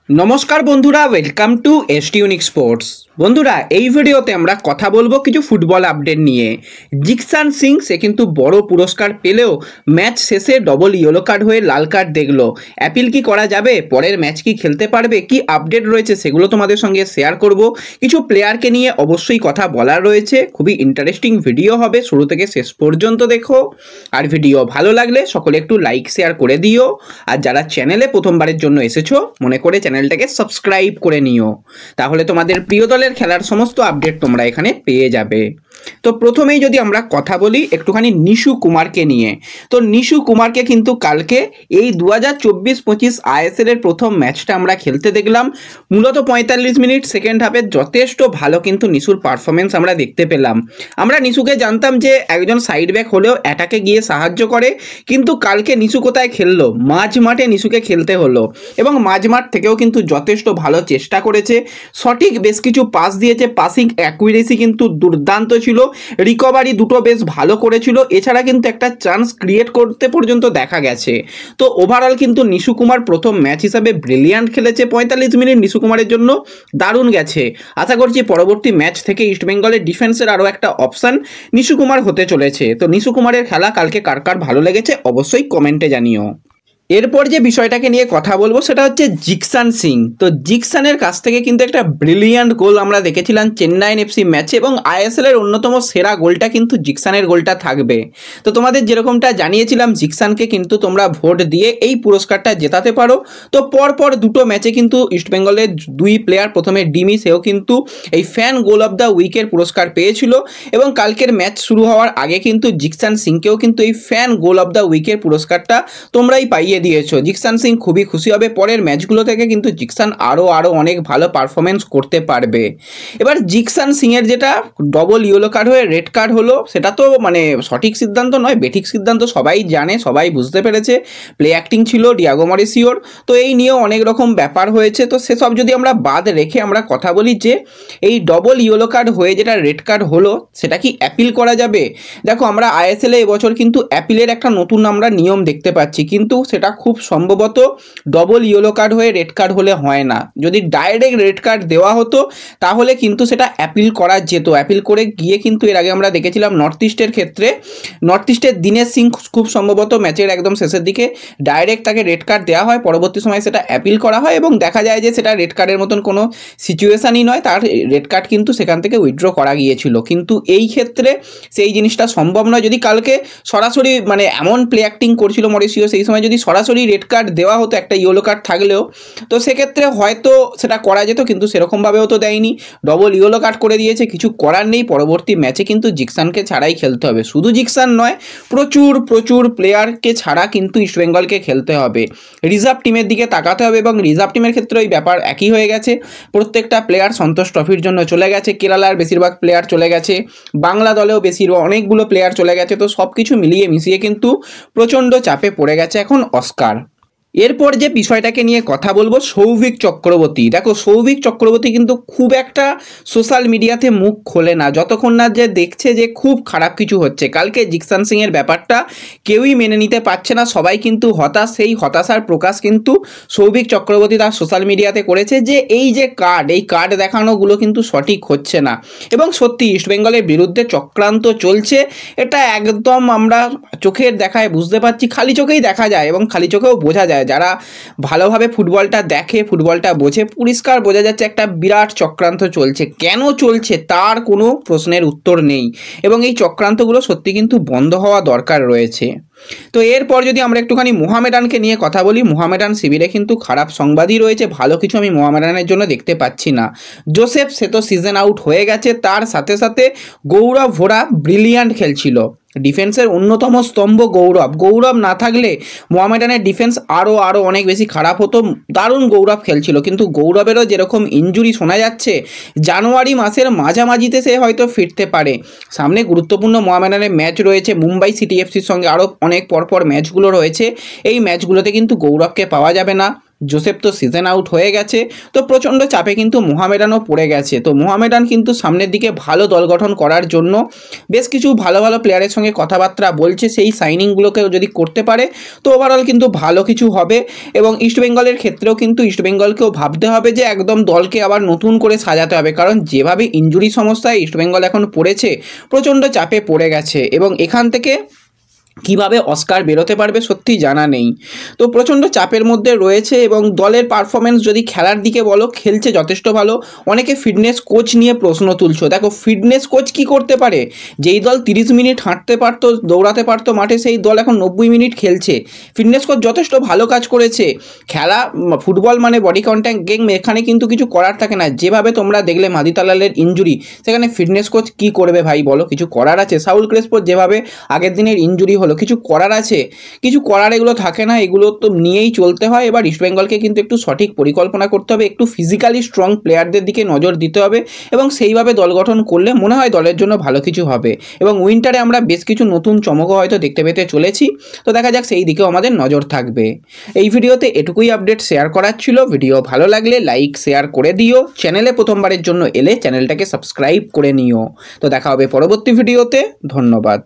নমস্কার বন্ধুরা, welcome to ST unique sports. বন্ধুরা, এই ভিডিওতে আমরা কথা বলবো কিছু ফুটবল আপডেট নিয়ে। জিকসান সিং সে কিন্তু বড় পুরস্কার পেলেও ম্যাচ শেষে ডবল ইয়েলো কার্ড হয়ে লাল কার্ড দেখলো। অ্যাপিল কি করা যাবে? পরের ম্যাচ কি খেলতে পারবে? কি আপডেট রয়েছে সেগুলো তোমাদের সঙ্গে শেয়ার করব। কিছু প্লেয়ারকে নিয়ে অবশ্যই কথা বলার রয়েছে। খুবই ইন্টারেস্টিং ভিডিও হবে, শুরু থেকে শেষ পর্যন্ত দেখো। আর ভিডিও ভালো লাগলে সকলে একটু লাইক শেয়ার করে দিও। আর যারা চ্যানেলে প্রথমবারের জন্য এসেছো, মনে করে চ্যানেলটাকে সাবস্ক্রাইব করে নিও, তাহলে তোমাদের প্রিয় দলের খেলার সমস্ত আপডেট তোমরা এখানে পেয়ে যাবে। তো প্রথমেই যদি আমরা কথা বলি একটুখানি নিশু কুমারকে নিয়ে, তো নিশু কুমারকে কিন্তু কালকে এই 2024-25 আইএসএল এর প্রথম ম্যাচটা আমরা খেলতে দেখলাম। মূলত 45 মিনিট সেকেন্ড হাফে যথেষ্ট ভালো কিন্তু নিশুর পারফরমেন্স আমরা দেখতে পেলাম। আমরা নিশুকে জানতাম যে একজন সাইড ব্যাক হলেও অ্যাটাকে গিয়ে সাহায্য করে, কিন্তু কালকে নিশু কোথায় খেললো? মাঝ মাঠে নিশুকে খেলতে হলো এবং মাঝ মাঠ থেকেও কিন্তু যথেষ্ট ভালো চেষ্টা করেছে। সঠিক বেশ কিছু পাস দিয়েছে, পাসিং অ্যাকুরেসি কিন্তু দুর্দান্ত ছিল, রিকভারি দুটো বেশ ভালো করেছিল, এছাড়া কিন্তু একটা চান্স ক্রিয়েট করতে পর্যন্ত দেখা গেছে। তো ওভারঅল কিন্তু নিশু কুমার প্রথম ম্যাচ হিসাবে ব্রিলিয়ান্ট খেলেছে। 45 মিনিট নিশু কুমারের জন্য দারুণ গেছে। আশা করছি পরবর্তী ম্যাচ থেকে ইস্টবেঙ্গলের ডিফেন্সের আরও একটা অপশান নিশু কুমার হতে চলেছে। তো নিশু কুমারের খেলা কালকে কার কার ভালো লেগেছে অবশ্যই কমেন্টে জানিও। এরপর যে বিষয়টাকে নিয়ে কথা বলবো সেটা হচ্ছে জিকসান সিং। তো জিকসানের কাছ থেকে কিন্তু একটা ব্রিলিয়ান্ট গোল আমরা দেখেছিলাম চেন্নাইন এফসি ম্যাচে, এবং আইএসএল এর অন্যতম সেরা গোলটা কিন্তু জিকসানের গোলটা থাকবে। তো তোমাদের যেরকমটা জানিয়েছিলাম, জিকসানকে কিন্তু তোমরা ভোট দিয়ে এই পুরস্কারটা জেতাতে পারো। তো পরপর দুটো ম্যাচে কিন্তু ইস্টবেঙ্গলের দুই প্লেয়ার, প্রথমে ডিমি, সেও কিন্তু এই ফ্যান গোল অফ দ্য উইকের পুরস্কার পেয়েছিল, এবং কালকের ম্যাচ শুরু হওয়ার আগে কিন্তু জিকসান সিংকেও কিন্তু এই ফ্যান গোল অফ দ্য উইকের পুরস্কারটা তোমরাই পাইয়ে দিয়েছো। জিকসান সিং খুবই খুশি হবে। পরের ম্যাচগুলো থেকে কিন্তু জিকসান আরও অনেক ভালো পারফরমেন্স করতে পারবে। এবার জিকসান সিংয়ের যেটা ডবল ইয়েলো কার্ড হয়ে রেড কার্ড হলো, সেটা তো মানে সঠিক সিদ্ধান্ত নয়, বেঠিক সিদ্ধান্ত, সবাই জানে, সবাই বুঝতে পেরেছে। প্লে অ্যাক্টিং ছিল ডিয়াগো মরিসিওর। তো এই নিয়েও অনেক রকম ব্যাপার হয়েছে। তো সেসব যদি আমরা বাদ রেখে আমরা কথা বলি যে এই ডবল ইয়েলো কার্ড হয়ে যেটা রেড কার্ড হলো, সেটা কি অ্যাপিল করা যাবে? দেখো, আমরা আইএসএলে এবছর কিন্তু অ্যাপিলের একটা নতুন আমরা নিয়ম দেখতে পাচ্ছি, কিন্তু সেটা খুব সম্ভবত ডবল ইয়েলো কার্ড হয়ে রেড কার্ড হলে হয় না। যদি ডাইরেক্ট রেড কার্ড দেওয়া হতো তাহলে কিন্তু সেটা অ্যাপিল করা যেত। অ্যাপিল করে গিয়ে কিন্তু এর আগে আমরা দেখেছিলাম নর্থ ইস্টের ক্ষেত্রে, নর্থ ইস্টের দিনেশ সিং খুব সম্ভবত ম্যাচের একদম শেষের দিকে ডাইরেক্ট তাকে রেড কার্ড দেওয়া হয়, পরবর্তী সময় সেটা অ্যাপিল করা হয় এবং দেখা যায় যে সেটা রেড কার্ডের মতন কোনো সিচুয়েশানই নয়, তার রেড কার্ড কিন্তু সেখান থেকে উইথড্র করা গিয়েছিল। কিন্তু এই ক্ষেত্রে সেই জিনিসটা সম্ভব নয়। যদি কালকে সরাসরি মানে এমন প্লে অ্যাক্টিং করছিল মরিসিও, সেই সময় যদি সরাসরি রেড কার্ড দেওয়া হতো একটা ইয়েলো কার্ড থাকলেও, তো সেক্ষেত্রে হয়তো সেটা করা যেত, কিন্তু সেরকমভাবেও তো দেয়নি, ডবল ইয়েলো কার্ড করে দিয়েছে। কিছু করার নেই, পরবর্তী ম্যাচে কিন্তু জিকসানকে ছাড়াই খেলতে হবে। শুধু জিকসান নয়, প্রচুর প্লেয়ারকে ছাড়া কিন্তু ইস্টবেঙ্গলকে খেলতে হবে। রিজার্ভ টিমের দিকে তাকাতে হবে, এবং রিজার্ভ টিমের ক্ষেত্রে ওই ব্যাপার একই হয়ে গেছে। প্রত্যেকটা প্লেয়ার সন্তোষ ট্রফির জন্য চলে গেছে, কেরালার বেশিরভাগ প্লেয়ার চলে গেছে, বাংলা দলেও অনেকগুলো প্লেয়ার চলে গেছে। তো সব কিছু মিলিয়ে মিশিয়ে কিন্তু প্রচণ্ড চাপে পড়ে গেছে এখন অস্কার। এরপর যে বিষয়টাকে নিয়ে কথা বলবো, সৌভিক চক্রবর্তী। দেখো, সৌভিক চক্রবর্তী কিন্তু খুব একটা সোশ্যাল মিডিয়াতে মুখ খোলে না যতক্ষণ না যে দেখছে যে খুব খারাপ কিছু হচ্ছে। কালকে জিকসান সিংয়ের ব্যাপারটা কেউই মেনে নিতে পারছে না, সবাই কিন্তু হতাশ। সেই হতাশার প্রকাশ কিন্তু সৌভিক চক্রবর্তী তার সোশ্যাল মিডিয়াতে করেছে যে এই যে এই কার্ড দেখানোগুলো কিন্তু সঠিক হচ্ছে না, এবং সত্যি ইস্টবেঙ্গলের বিরুদ্ধে চক্রান্ত চলছে। এটা একদম আমরা চোখের দেখায় বুঝতে পারছি, খালি চোখেই দেখা যায় এবং খালি চোখেও বোঝা যায়। যারা ভালোভাবে ফুটবলটা দেখে, ফুটবলটা বোঝে, পরিষ্কার বোঝা যাচ্ছে একটা বিরাট চক্রান্ত চলছে। কেন চলছে তার কোনো প্রশ্নের উত্তর নেই, এবং এই চক্রান্তগুলো সত্যি কিন্তু বন্ধ হওয়া দরকার রয়েছে। তো এরপর যদি আমরা একটুখানি মোহামেডানকে নিয়ে কথা বলি, মোহামেডান শিবিরে কিন্তু খারাপ সংবাদই রয়েছে। ভালো কিছু আমি মোহামেডানের জন্য দেখতে পাচ্ছি না। জোসেফ সে তো সিজন আউট হয়ে গেছে, তার সাথে সাথে গৌরব ভোরা ব্রিলিয়ান্ট খেলছিল। ডিফেন্সের অন্যতম স্তম্ভ গৌরব না থাকলে মোহামেডানের ডিফেন্স আরও অনেক বেশি খারাপ হতো। দারুণ গৌরব খেলছিল, কিন্তু গৌরবেরও যেরকম ইনজুরি শোনা যাচ্ছে, জানুয়ারি মাসের মাঝামাঝিতে সে হয়তো ফিরতে পারে। সামনে গুরুত্বপূর্ণ মোহামেডানের ম্যাচ রয়েছে, মুম্বাই সিটি এফসির সঙ্গে আরও অনেক পরপর ম্যাচগুলো রয়েছে। এই ম্যাচগুলোতে কিন্তু গৌরবকে পাওয়া যাবে না। জোসেফ তো সিজন আউট হয়ে গেছে, তো প্রচণ্ড চাপে কিন্তু মোহামেডানও পড়ে গেছে। তো মোহামেডান কিন্তু সামনের দিকে ভালো দল গঠন করার জন্য বেশ কিছু ভালো ভালো প্লেয়ারের সঙ্গে কথাবার্তা বলছে, সেই সাইনিংগুলোকে যদি করতে পারে তো ওভারঅল কিন্তু ভালো কিছু হবে। এবং ইস্টবেঙ্গলের ক্ষেত্রেও কিন্তু ইস্টবেঙ্গলকেও ভাবতে হবে যে একদম দলকে আবার নতুন করে সাজাতে হবে, কারণ যেভাবে ইনজুরি সমস্যায় ইস্টবেঙ্গল এখন পড়েছে, প্রচণ্ড চাপে পড়ে গেছে এবং এখান থেকে কিভাবে অস্কার বেরোতে পারবে সত্যি জানা নেই। তো প্রচণ্ড চাপের মধ্যে রয়েছে এবং দলের পারফরমেন্স যদি খেলার দিকে বলো, খেলছে যথেষ্ট ভালো। অনেকে ফিটনেস কোচ নিয়ে প্রশ্ন তুলছো, দেখো ফিটনেস কোচ কি করতে পারে? যেই দল 30 মিনিট হাঁটতে পারতো, দৌড়াতে পারতো মাঠে, সেই দল এখন 90 মিনিট খেলছে। ফিটনেস কোচ যথেষ্ট ভালো কাজ করেছে। খেলা ফুটবল মানে বডি কন্ট্যাক্ট গেম, এখানে কিন্তু কিছু করার থাকে না। যেভাবে তোমরা দেখলে মাদি তালালের ইনজুরি, সেখানে ফিটনেস কোচ কি করবে ভাই বলো? কিছু করার আছে? সাউল ক্রেসপোর যেভাবে আগের দিনের ইনজুরি হলো, কিছু করার আছে? কিছু করার এগুলো থাকে না, এগুলো তো নিয়েই চলতে হয়। এবার ইস্টবেঙ্গলকে কিন্তু একটু সঠিক পরিকল্পনা করতে হবে, একটু ফিজিক্যালি স্ট্রং প্লেয়ারদের দিকে নজর দিতে হবে এবং সেইভাবে দল গঠন করলে মনে হয় দলের জন্য ভালো কিছু হবে। এবং উইন্টারে আমরা বেশ কিছু নতুন চমকও হয়তো দেখতে পেতে চলেছি, তো দেখা যাক, সেই দিকেও আমাদের নজর থাকবে। এই ভিডিওতে এটুকুই আপডেট শেয়ার করার ছিল। ভিডিও ভালো লাগলে লাইক শেয়ার করে দিও, চ্যানেলে প্রথমবারের জন্য এলে চ্যানেলটাকে সাবস্ক্রাইব করে নিও। তো দেখা হবে পরবর্তী ভিডিওতে, ধন্যবাদ।